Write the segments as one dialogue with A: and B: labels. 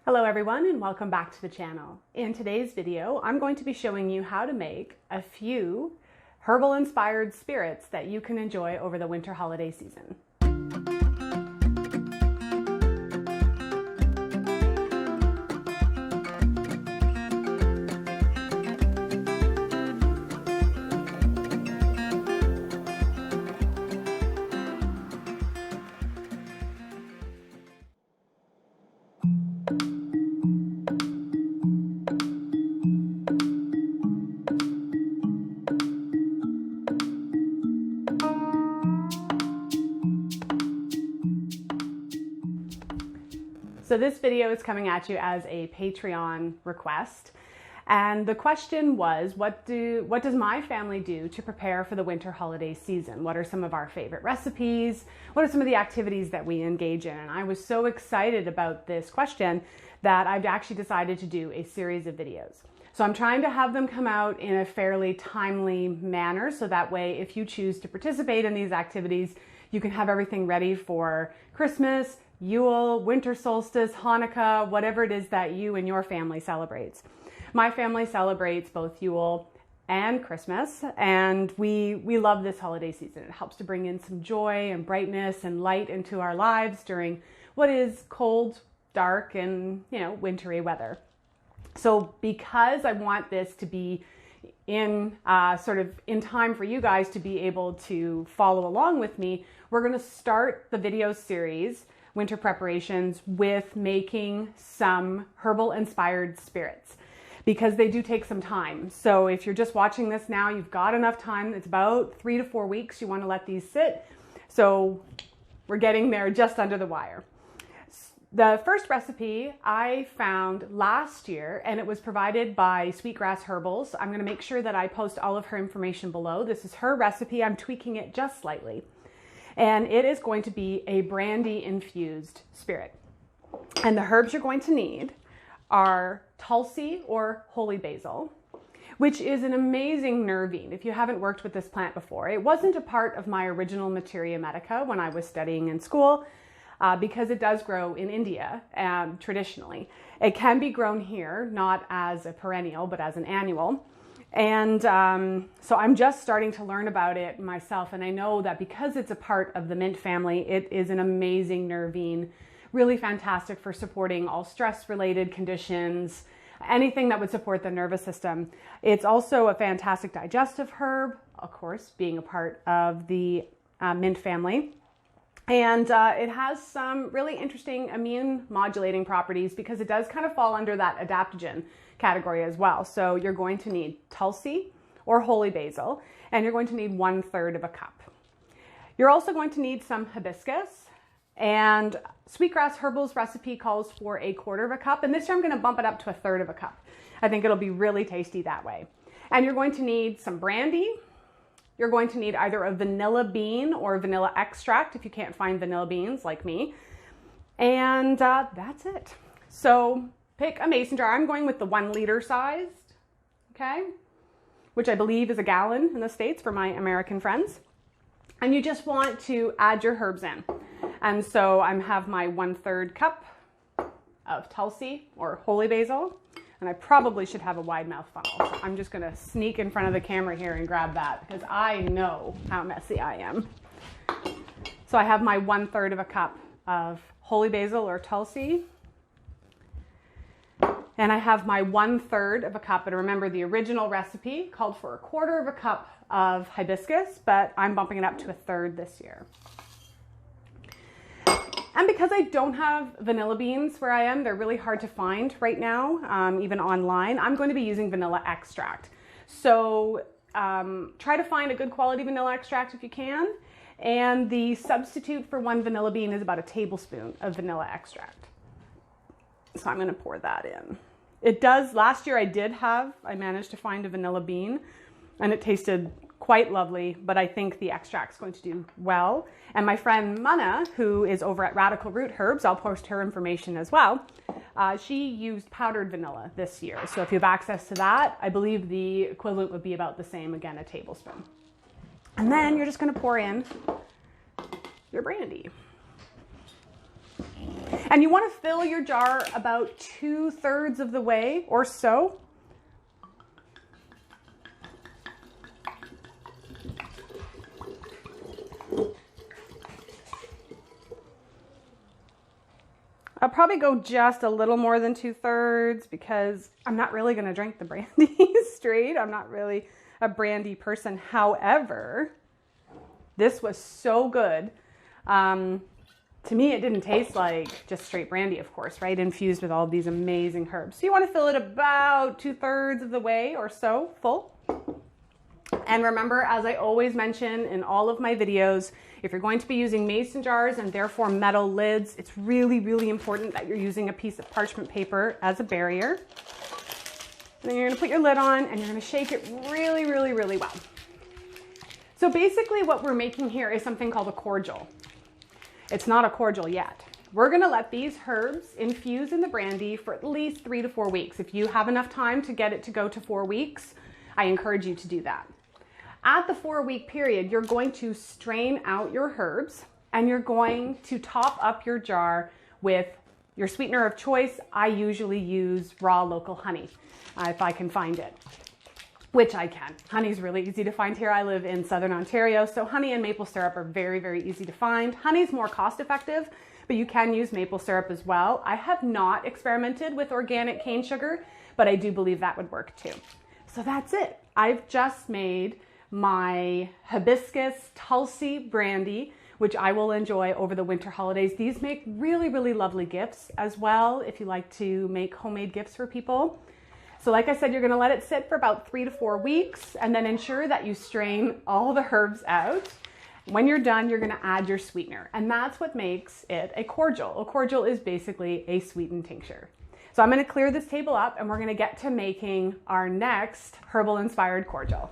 A: Hello everyone and welcome back to the channel. In today's video, I'm going to be showing you how to make a few herbal inspired spirits that you can enjoy over the winter holiday season. So this video is coming at you as a Patreon request. And the question was, what does my family do to prepare for the winter holiday season? What are some of our favorite recipes? What are some of the activities that we engage in? And I was so excited about this question that I've actually decided to do a series of videos. So I'm trying to have them come out in a fairly timely manner, so that way if you choose to participate in these activities, you can have everything ready for Christmas, Yule, winter solstice, Hanukkah, whatever it is that you and your family celebrates. My family celebrates both Yule and Christmas, and we love this holiday season. It helps to bring in some joy and brightness and light into our lives during what is cold, dark, and wintry weather. So because I want this to be in time for you guys to be able to follow along with me, we're going to start the video series winter preparations with making some herbal inspired spirits, because they do take some time. So if you're just watching this now, you've got enough time. It's about 3 to 4 weeks you want to let these sit. So we're getting there just under the wire. The first recipe I found last year, and it was provided by Sweetgrass Herbals. I'm going to make sure that I post all of her information below. This is her recipe. I'm tweaking it just slightly. And it is going to be a brandy infused spirit. And the herbs you're going to need are tulsi or holy basil, which is an amazing nervine if you haven't worked with this plant before. It wasn't a part of my original materia medica when I was studying in school, because it does grow in India traditionally. It can be grown here, not as a perennial, but as an annual. And so I'm just starting to learn about it myself, and I know that because it's a part of the mint family, it is an amazing nervine, really fantastic for supporting all stress-related conditions, anything that would support the nervous system. It's also a fantastic digestive herb, of course, being a part of the mint family. And it has some really interesting immune modulating properties because it does kind of fall under that adaptogen category as well. So you're going to need tulsi or holy basil, and you're going to need 1/3 of a cup. You're also going to need some hibiscus, and Sweetgrass Herbals recipe calls for 1/4 of a cup, and this year I'm going to bump it up to 1/3 of a cup. I think it'll be really tasty that way. And you're going to need some brandy. You're going to need either a vanilla bean or vanilla extract if you can't find vanilla beans like me. And that's it. So pick a mason jar. I'm going with the 1 liter sized, okay, which I believe is a gallon in the States for my American friends. And you just want to add your herbs in. And so I have my 1/3 cup of tulsi or holy basil. And I probably should have a wide mouth funnel. So I'm just gonna sneak in front of the camera here and grab that because I know how messy I am. So I have my 1/3 of a cup of holy basil or tulsi. And I have my 1/3 of a cup, and remember the original recipe called for 1/4 of a cup of hibiscus, but I'm bumping it up to 1/3 this year. And because I don't have vanilla beans where I am, they're really hard to find right now, even online, I'm going to be using vanilla extract. So try to find a good quality vanilla extract if you can. And the substitute for 1 vanilla bean is about 1 tablespoon of vanilla extract. So I'm going to pour that in. It does, last year I managed to find a vanilla bean, and it tasted quite lovely, but I think the extract's going to do well. And my friend Mana, who is over at Radical Root Herbs, I'll post her information as well, she used powdered vanilla this year. So if you have access to that, I believe the equivalent would be about the same, again, 1 tablespoon. And then you're just going to pour in your brandy. And you want to fill your jar about 2/3 of the way or so. I'll probably go just a little more than 2/3 because I'm not really going to drink the brandy straight. I'm not really a brandy person. However, this was so good. To me, it didn't taste like just straight brandy, of course, right? Infused with all of these amazing herbs. So you want to fill it about 2/3 of the way or so full. And remember, as I always mention in all of my videos, if you're going to be using mason jars and therefore metal lids, it's really, really important that you're using a piece of parchment paper as a barrier. And then you're going to put your lid on and you're going to shake it really, really, really well. So basically what we're making here is something called a cordial. It's not a cordial yet. We're going to let these herbs infuse in the brandy for at least 3 to 4 weeks. If you have enough time to get it to go to 4 weeks, I encourage you to do that. At the 4-week period, you're going to strain out your herbs and you're going to top up your jar with your sweetener of choice. I usually use raw local honey if I can find it, which I can. Honey is really easy to find here. I live in Southern Ontario, so honey and maple syrup are very, very easy to find. Honey is more cost effective, but you can use maple syrup as well. I have not experimented with organic cane sugar, but I do believe that would work too. So that's it. I've just made my hibiscus Tulsi brandy, which I will enjoy over the winter holidays. These make really, really lovely gifts as well if you like to make homemade gifts for people. So like I said, you're going to let it sit for about 3 to 4 weeks and then ensure that you strain all the herbs out. When you're done, you're going to add your sweetener, and that's what makes it a cordial. A cordial is basically a sweetened tincture. So I'm going to clear this table up and we're going to get to making our next herbal inspired cordial.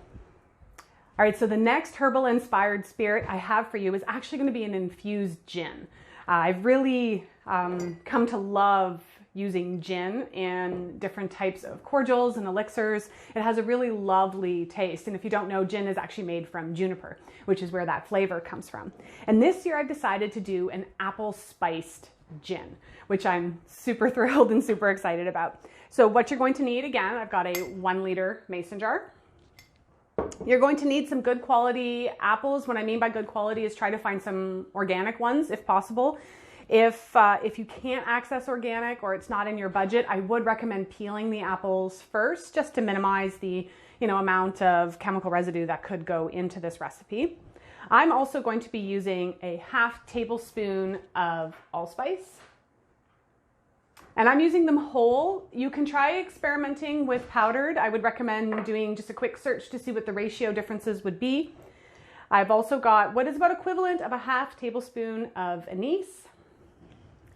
A: All right, so the next herbal inspired spirit I have for you is actually going to be an infused gin. I've really come to love using gin in different types of cordials and elixirs. It has a really lovely taste. And if you don't know, gin is actually made from juniper, which is where that flavor comes from. And this year I've decided to do an apple spiced gin, which I'm super thrilled and super excited about. So what you're going to need, again, I've got a 1 liter mason jar. You're going to need some good quality apples. What I mean by good quality is try to find some organic ones if possible. If you can't access organic or it's not in your budget, I would recommend peeling the apples first just to minimize the amount of chemical residue that could go into this recipe. I'm also going to be using a 1/2 tablespoon of allspice. And I'm using them whole. You can try experimenting with powdered. I would recommend doing just a quick search to see what the ratio differences would be. I've also got what is about equivalent of a 1/2 tablespoon of anise.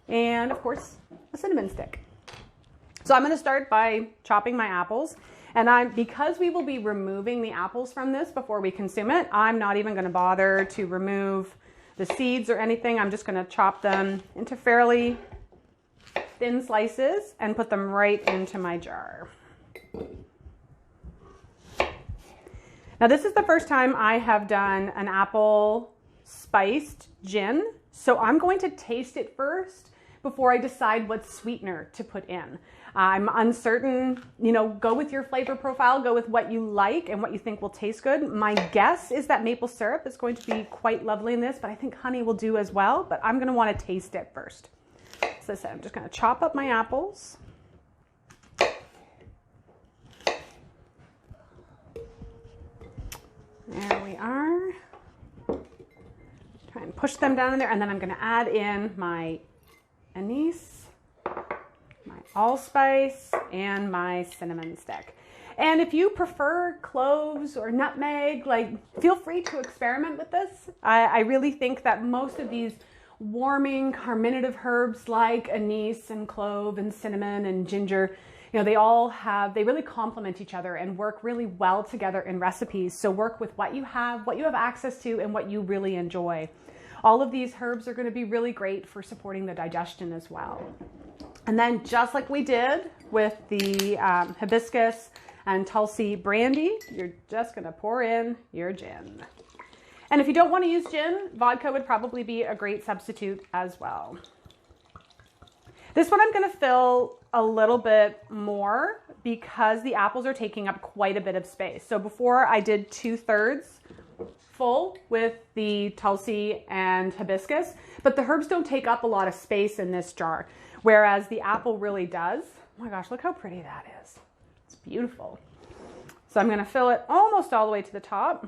A: And of course, a cinnamon stick. So I'm going to start by chopping my apples. And because we will be removing the apples from this before we consume it, I'm not even going to bother to remove the seeds or anything. I'm just going to chop them into fairly thin slices and put them right into my jar. Now this is the first time I have done an apple spiced gin, so I'm going to taste it first before I decide what sweetener to put in. I'm uncertain, go with your flavor profile, go with what you like and what you think will taste good. My guess is that maple syrup is going to be quite lovely in this, but I think honey will do as well, but I'm going to want to taste it first. So as I said, I'm just going to chop up my apples. There we are. Try and push them down in there, and then I'm going to add in my anise, my allspice, and my cinnamon stick. And if you prefer cloves or nutmeg, feel free to experiment with this. I really think that most of these warming carminative herbs like anise and clove and cinnamon and ginger, they really complement each other and work really well together in recipes. So work with what you have access to and what you really enjoy. All of these herbs are going to be really great for supporting the digestion as well. And then just like we did with the hibiscus and Tulsi brandy, you're just going to pour in your gin. And if you don't want to use gin, vodka would probably be a great substitute as well. This one I'm going to fill a little bit more because the apples are taking up quite a bit of space. So before I did 2/3 full with the tulsi and hibiscus, but the herbs don't take up a lot of space in this jar, whereas the apple really does. Oh my gosh, look how pretty that is. It's beautiful. So I'm going to fill it almost all the way to the top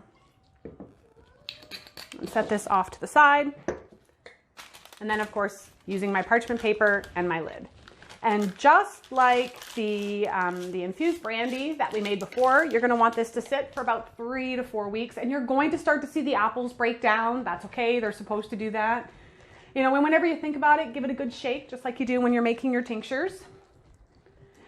A: and set this off to the side. And then of course, using my parchment paper and my lid. And just like the infused brandy that we made before, you're going to want this to sit for about 3 to 4 weeks, and you're going to start to see the apples break down. That's okay. They're supposed to do that. You know, and whenever you think about it, give it a good shake, just like you do when you're making your tinctures.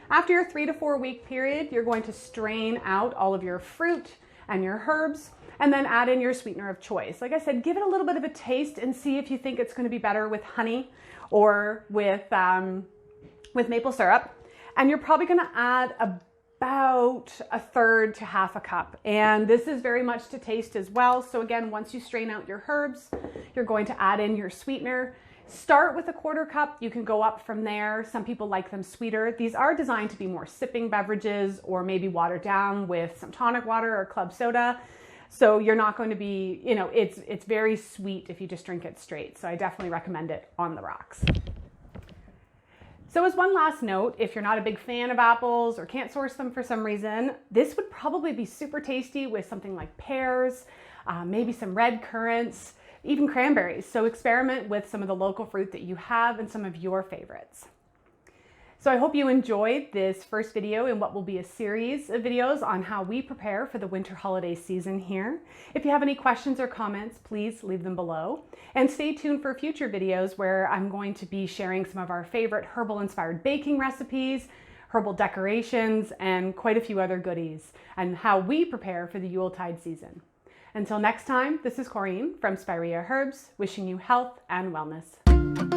A: After your 3 to 4 week period, you're going to strain out all of your fruit and your herbs, and then add in your sweetener of choice. Like I said, give it a little bit of a taste and see if you think it's going to be better with honey or with maple syrup. And you're probably going to add about 1/3 to 1/2 cup. And this is very much to taste as well. So again, once you strain out your herbs, you're going to add in your sweetener. Start with 1/4 cup. You can go up from there. Some people like them sweeter. These are designed to be more sipping beverages, or maybe watered down with some tonic water or club soda. So you're not going to be, you know, it's very sweet if you just drink it straight. So I definitely recommend it on the rocks. So as one last note, if you're not a big fan of apples or can't source them for some reason, this would probably be super tasty with something like pears, maybe some red currants, even cranberries. So experiment with some of the local fruit that you have and some of your favorites. So I hope you enjoyed this first video in what will be a series of videos on how we prepare for the winter holiday season here. If you have any questions or comments, please leave them below. And stay tuned for future videos where I'm going to be sharing some of our favorite herbal inspired baking recipes, herbal decorations, and quite a few other goodies, and how we prepare for the Yuletide season. Until next time, this is Correne from Spirea Herbs, wishing you health and wellness.